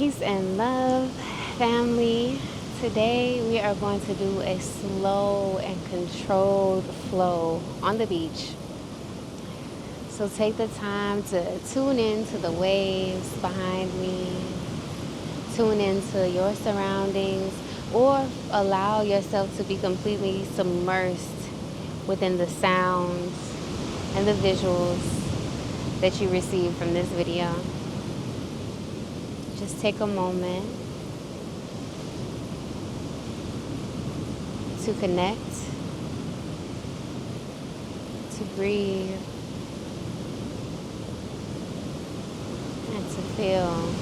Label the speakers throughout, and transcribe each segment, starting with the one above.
Speaker 1: Peace and love, family. Today we are going to do a slow and controlled flow on the beach. So take the time to tune into the waves behind me, tune into your surroundings, or allow yourself to be completely submersed within the sounds and the visuals that you receive from this video. Just take a moment to connect, to breathe, and to feel.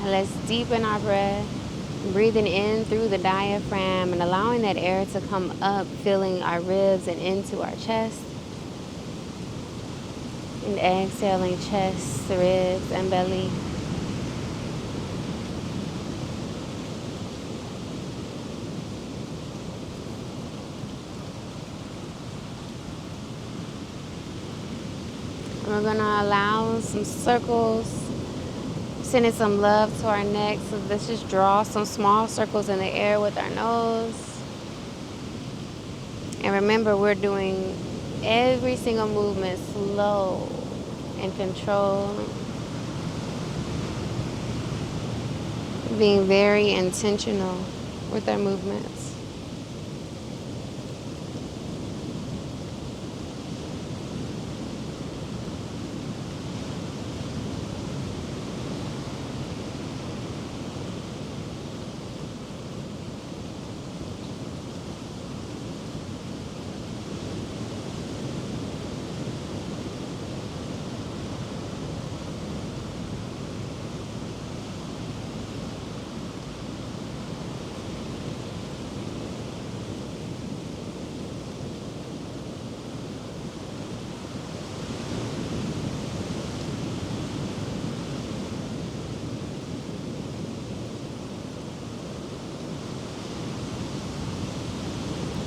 Speaker 1: Let's deepen our breath, breathing in through the diaphragm and allowing that air to come up, filling our ribs and into our chest. And exhaling chest, ribs, and belly. And we're going to allow some circles, sending some love to our neck. So let's just draw some small circles in the air with our nose. And remember, we're doing every single movement slow and controlled. Being very intentional with our movements.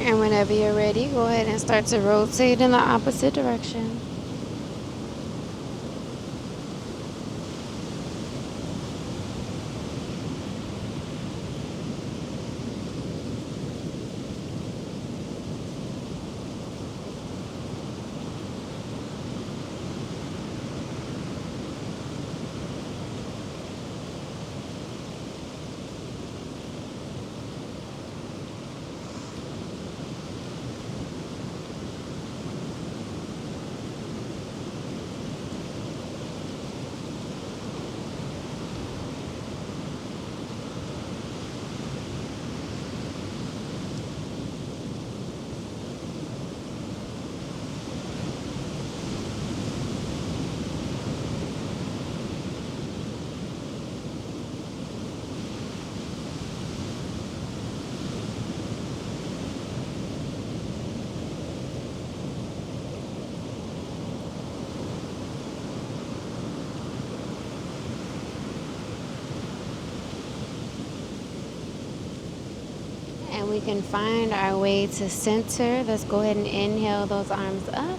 Speaker 1: And whenever you're ready, go ahead and start to rotate in the opposite direction. And we can find our way to center. Let's go ahead and inhale those arms up.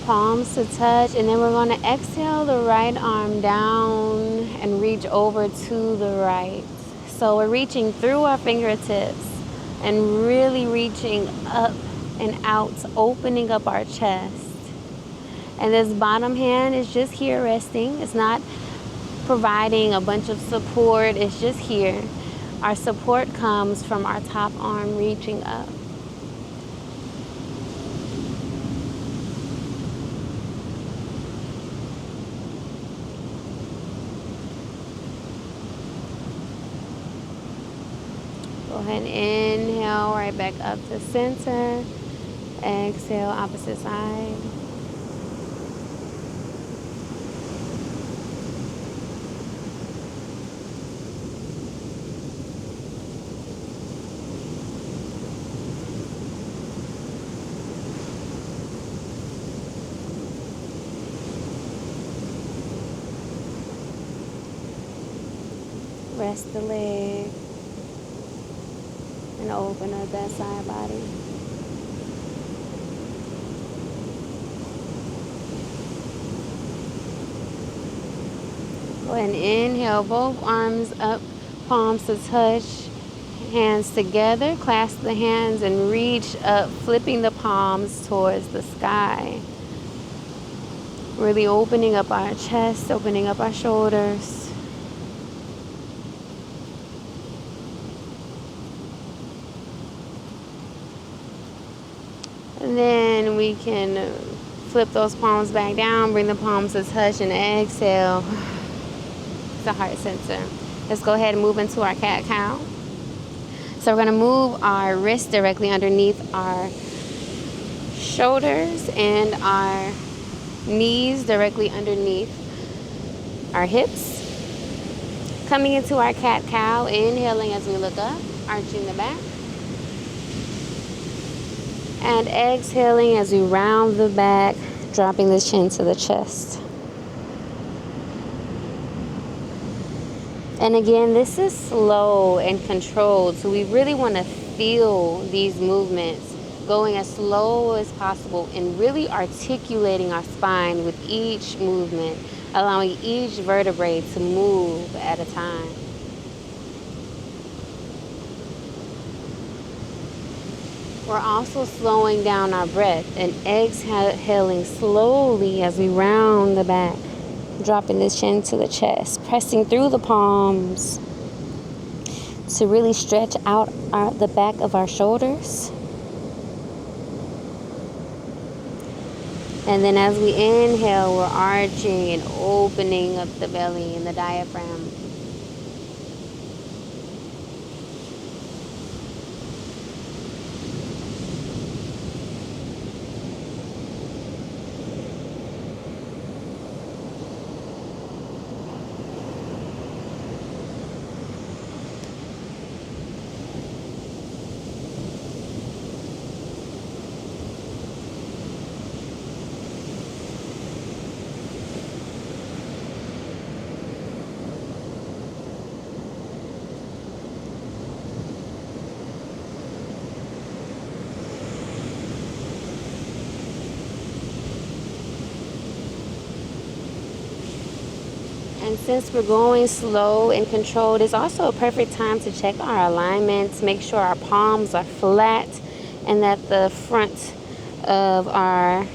Speaker 1: Palms to touch, and then we're going to exhale the right arm down and reach over to the right. So we're reaching through our fingertips and really reaching up and out, opening up our chest. And this bottom hand is just here resting. It's not providing a bunch of support. It's just here. Our support comes from our top arm reaching up. Go ahead and inhale right back up to center. Exhale, opposite side. Rest the leg and open up that side body. Go ahead and inhale, both arms up, palms to touch, hands together. Clasp the hands and reach up, flipping the palms towards the sky. Really opening up our chest, opening up our shoulders. And then we can flip those palms back down, bring the palms to touch, and exhale. The heart center. Let's go ahead and move into our cat-cow. So we're going to move our wrists directly underneath our shoulders and our knees directly underneath our hips. Coming into our cat-cow, inhaling as we look up, arching the back. And exhaling as we round the back, dropping the chin to the chest. And again, this is slow and controlled, so we really want to feel these movements going as slow as possible and really articulating our spine with each movement, allowing each vertebrae to move at a time. We're also slowing down our breath and exhaling slowly as we round the back, dropping the chin to the chest, pressing through the palms to really stretch out the back of our shoulders. And then as we inhale, we're arching and opening up the belly and the diaphragm. And since we're going slow and controlled, it's also a perfect time to check our alignments, make sure our palms are flat and that the front of our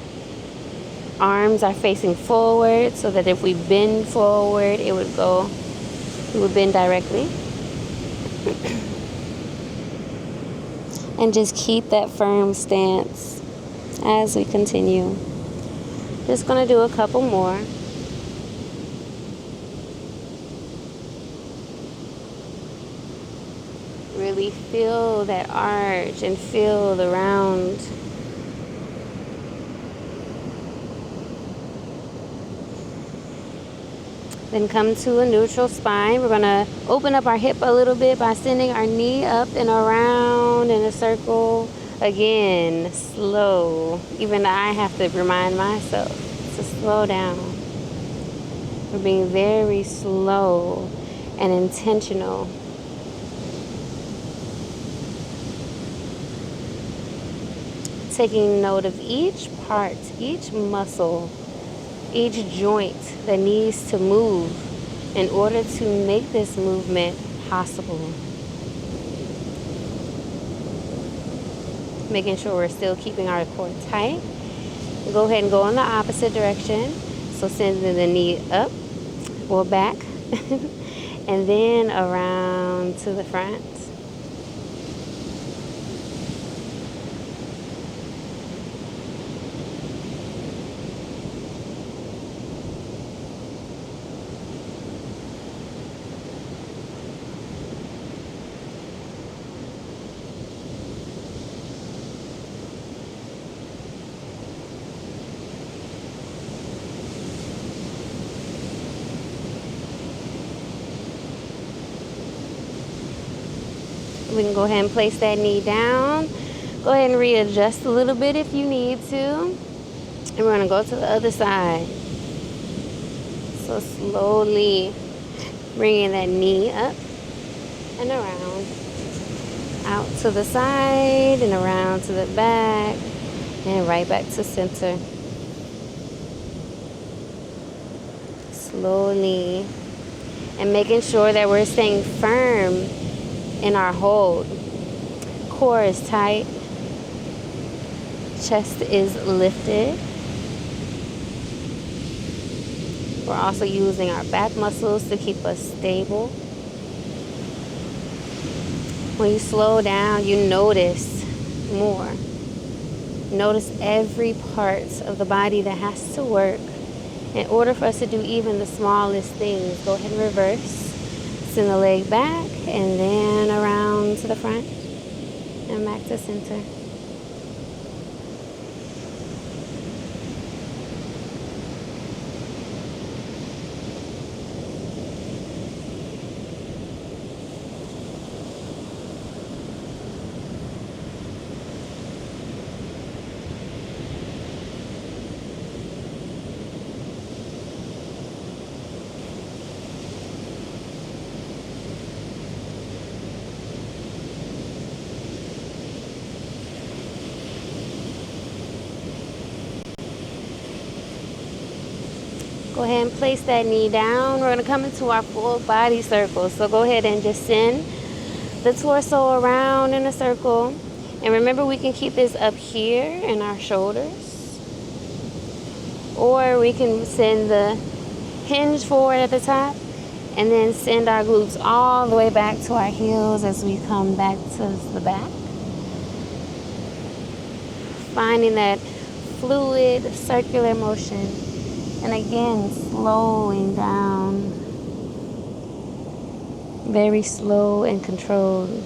Speaker 1: arms are facing forward so that if we bend forward, it would bend directly. And just keep that firm stance as we continue. Just going to do a couple more. Really feel that arch and feel the round. Then come to a neutral spine. We're going to open up our hip a little bit by sending our knee up and around in a circle. Again, slow. Even I have to remind myself to slow down. We're being very slow and intentional. Taking note of each part, each muscle, each joint that needs to move in order to make this movement possible. Making sure we're still keeping our core tight. Go ahead and go in the opposite direction. So sending the knee up or back and then around to the front. We can go ahead and place that knee down. Go ahead and readjust a little bit if you need to. And we're going to go to the other side. So slowly bringing that knee up and around. Out to the side and around to the back and right back to center. Slowly. And making sure that we're staying firm in our hold. Core is tight. Chest is lifted. We're also using our back muscles to keep us stable. When you slow down, you notice more. Notice every part of the body that has to work in order for us to do even the smallest things. Go ahead and reverse. Send the leg back and then around to the front and back to center. Go ahead and place that knee down. We're going to come into our full body circle. So go ahead and just send the torso around in a circle. And remember, we can keep this up here in our shoulders. Or we can send the hinge forward at the top. And then send our glutes all the way back to our heels as we come back to the back. Finding that fluid, circular motion. And again, slowing down. Very slow and controlled.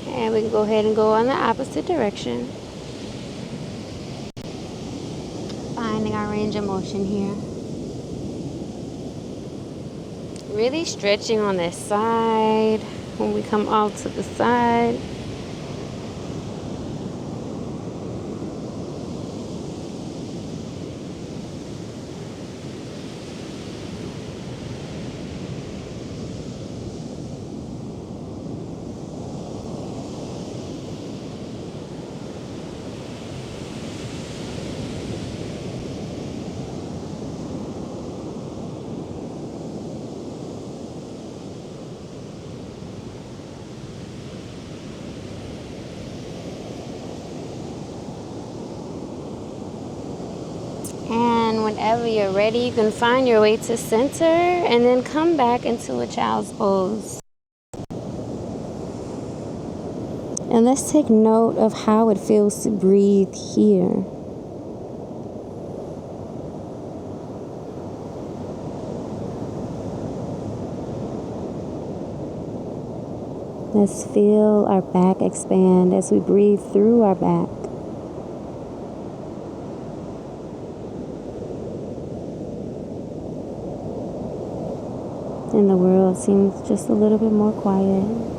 Speaker 1: And we can go ahead and go on the opposite direction. Finding our range of motion here. Really stretching on this side when we come off to the side. And whenever you're ready, you can find your way to center and then come back into a child's pose. And let's take note of how it feels to breathe here. Let's feel our back expand as we breathe through our back. And the world seems just a little bit more quiet.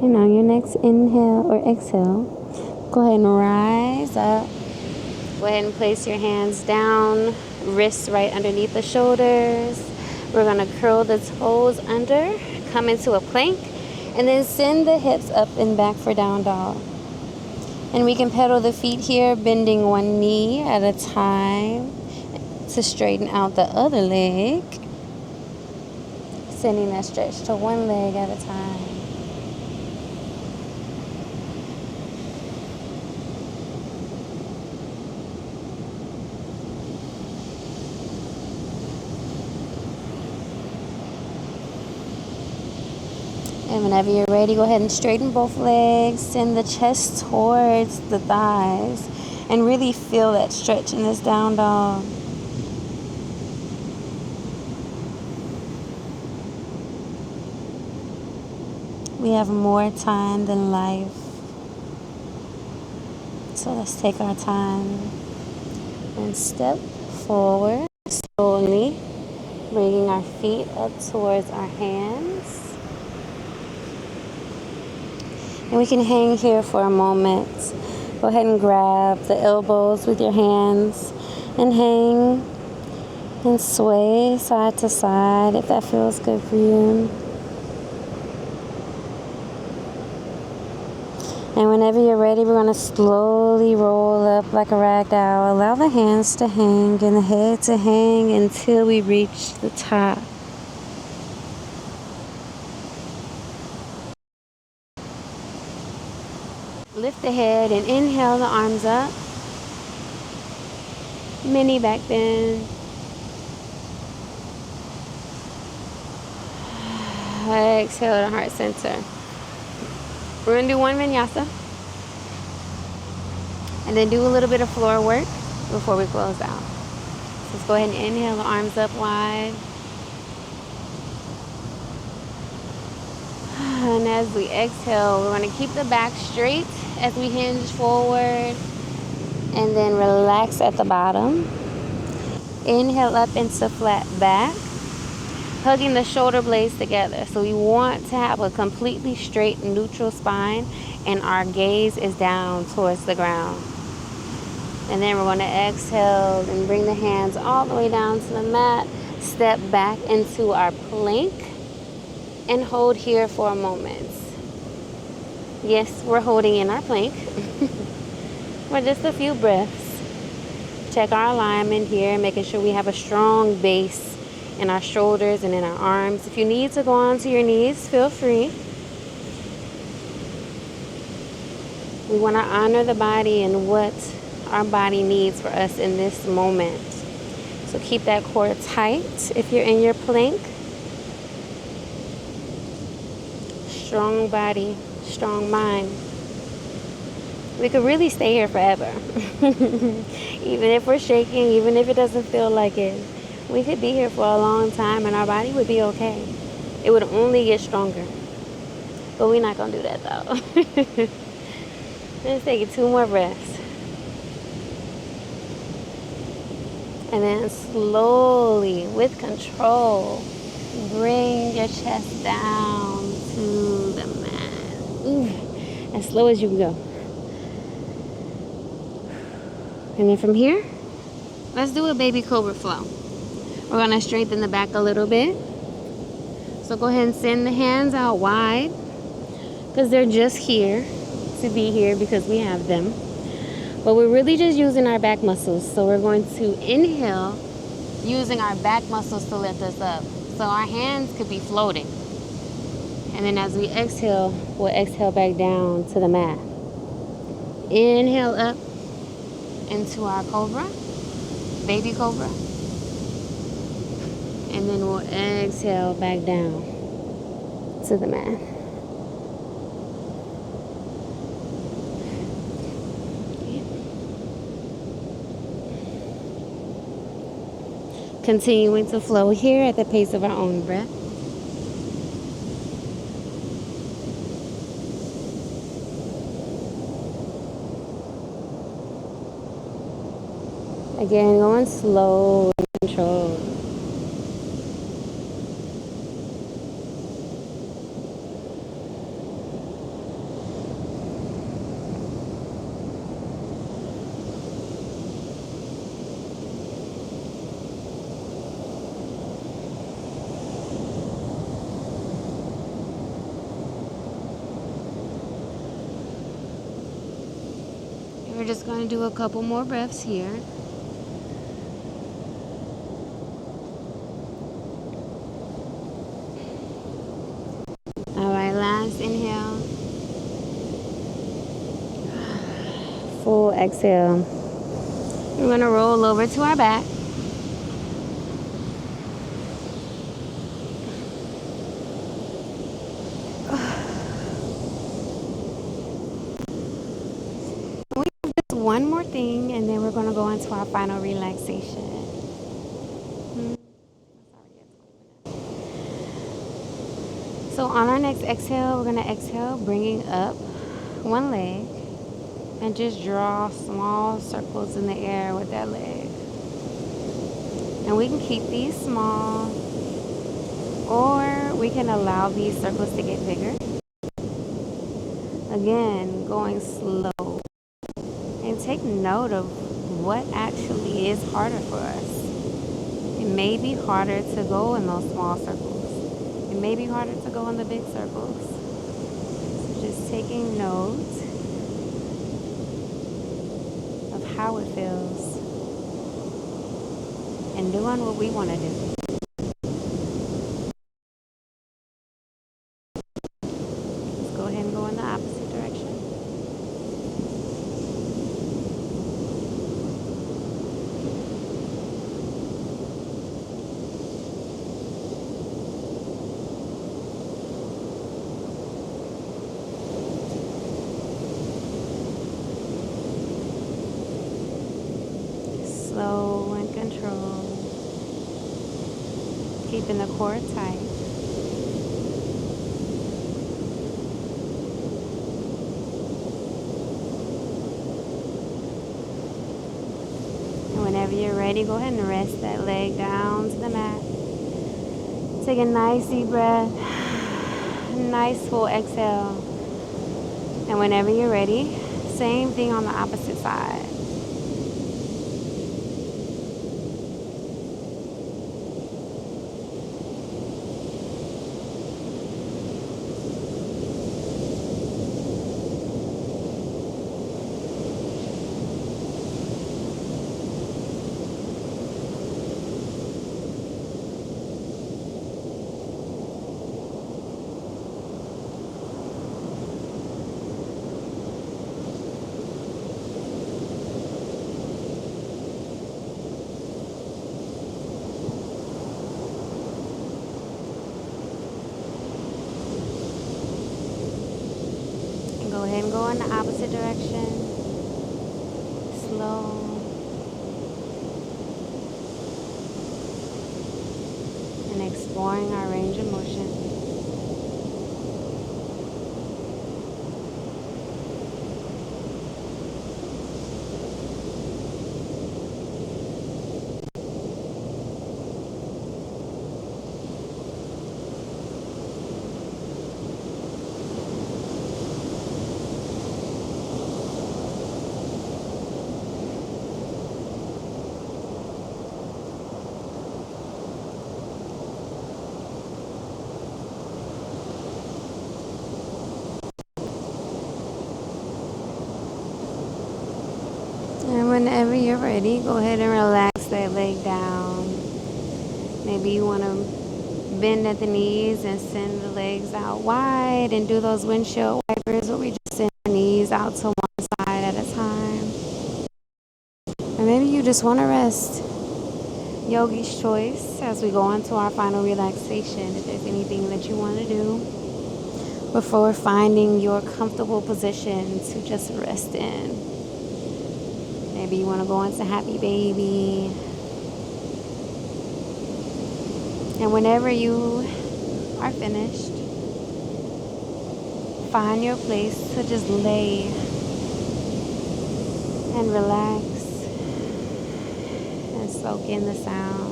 Speaker 1: And on your next inhale or exhale, go ahead and rise up. Go ahead and place your hands down, wrists right underneath the shoulders. We're going to curl the toes under, come into a plank, And then send the hips up and back for down dog. And we can pedal the feet here, bending one knee at a time to straighten out the other leg. Sending that stretch to one leg at a time. And whenever you're ready, go ahead and straighten both legs. Send the chest towards the thighs. And really feel that stretch in this down dog. We have more time than life. So let's take our time and step forward slowly, bringing our feet up towards our hands. And we can hang here for a moment. Go ahead and grab the elbows with your hands and hang and sway side to side if that feels good for you. And whenever you're ready, we're going to slowly roll up like a rag doll. Allow the hands to hang and the head to hang until we reach the top. Lift the head and inhale the arms up. Mini back bend. Exhale to heart center. We're going to do one vinyasa. And then do a little bit of floor work before we close out. So let's go ahead and inhale the arms up wide. And as we exhale, we're going to keep the back straight as we hinge forward. And then relax at the bottom. Inhale up into flat back. Hugging the shoulder blades together. So we want to have a completely straight neutral spine and our gaze is down towards the ground. And then we're going to exhale and bring the hands all the way down to the mat. Step back into our plank and hold here for a moment. Yes, we're holding in our plank for just a few breaths. Check our alignment here, making sure we have a strong base in our shoulders and in our arms. If you need to go onto your knees, feel free. We want to honor the body and what our body needs for us in this moment. So keep that core tight if you're in your plank. Strong body, strong mind. We could really stay here forever. Even if we're shaking, even if it doesn't feel like it. We could be here for a long time and our body would be okay. It would only get stronger. But we're not going to do that though. Let's take 2 more breaths. And then slowly, with control, bring your chest down to the mat. Ooh, as slow as you can go. And then from here, let's do a baby cobra flow. We're going to straighten the back a little bit. So go ahead and send the hands out wide because they're just here to be here because we have them. But we're really just using our back muscles. So we're going to inhale using our back muscles to lift us up. So our hands could be floating. And then as we exhale, we'll exhale back down to the mat. Inhale up into our cobra, baby cobra. And then we'll exhale back down to the mat. Continuing to flow here at the pace of our own breath. Again, going slow and controlled. We're just going to do a couple more breaths here. All right, last inhale. Full exhale. We're going to roll over to our back. We have just one more thing, and then we're going to go into our final relaxation. So on our next exhale, we're going to exhale, bringing up one leg, and just draw small circles in the air with that leg. And we can keep these small, or we can allow these circles to get bigger. Again, going slow. And take note of what actually is harder for us. It may be harder to go in those small circles. It may be harder to go in the big circles. So just taking note of how it feels and doing what we want to do. Let's go ahead and go in the opposite direction. Slow and controlled. Keeping the core tight. And whenever you're ready, go ahead and rest that leg down to the mat. Take a nice deep breath. Nice full exhale. And whenever you're ready, same thing on the opposite side. Go ahead and go in the opposite direction. Slow. And exploring our range of motion. And whenever you're ready, go ahead and relax that leg down. Maybe you want to bend at the knees and send the legs out wide and do those windshield wipers where we just send the knees out to one side at a time. Or maybe you just want to rest. Yogi's choice as we go into our final relaxation. If there's anything that you want to do before finding your comfortable position to just rest in. Maybe you want to go into happy baby. And whenever you are finished, find your place to just lay and relax and soak in the sounds.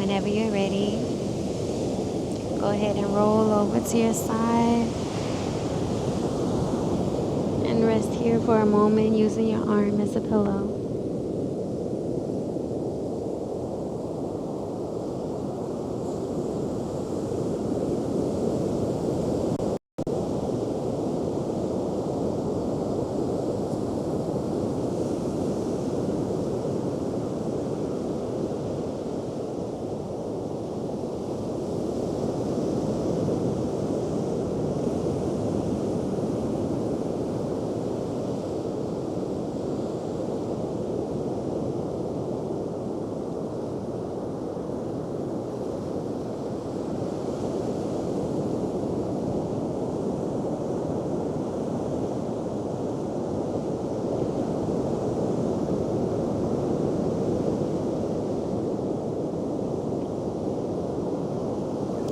Speaker 1: whenever you're ready, go ahead and roll over to your side and rest here for a moment using your arm as a pillow.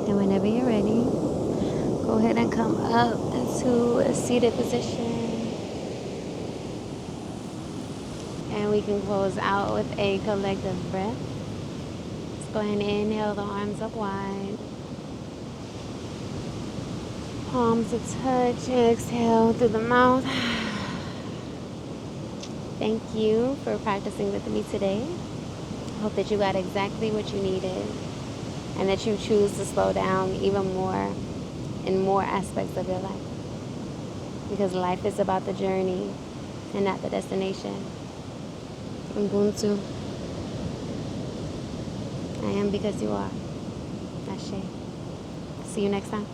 Speaker 1: And whenever you're ready, go ahead and come up into a seated position. And we can close out with a collective breath. Let's go ahead and inhale, the arms up wide. Palms to touch. Exhale through the mouth. Thank you for practicing with me today. Hope that you got exactly what you needed and that you choose to slow down even more in more aspects of your life. Because life is about the journey and not the destination. Ubuntu. I am because you are. Ashe. See you next time.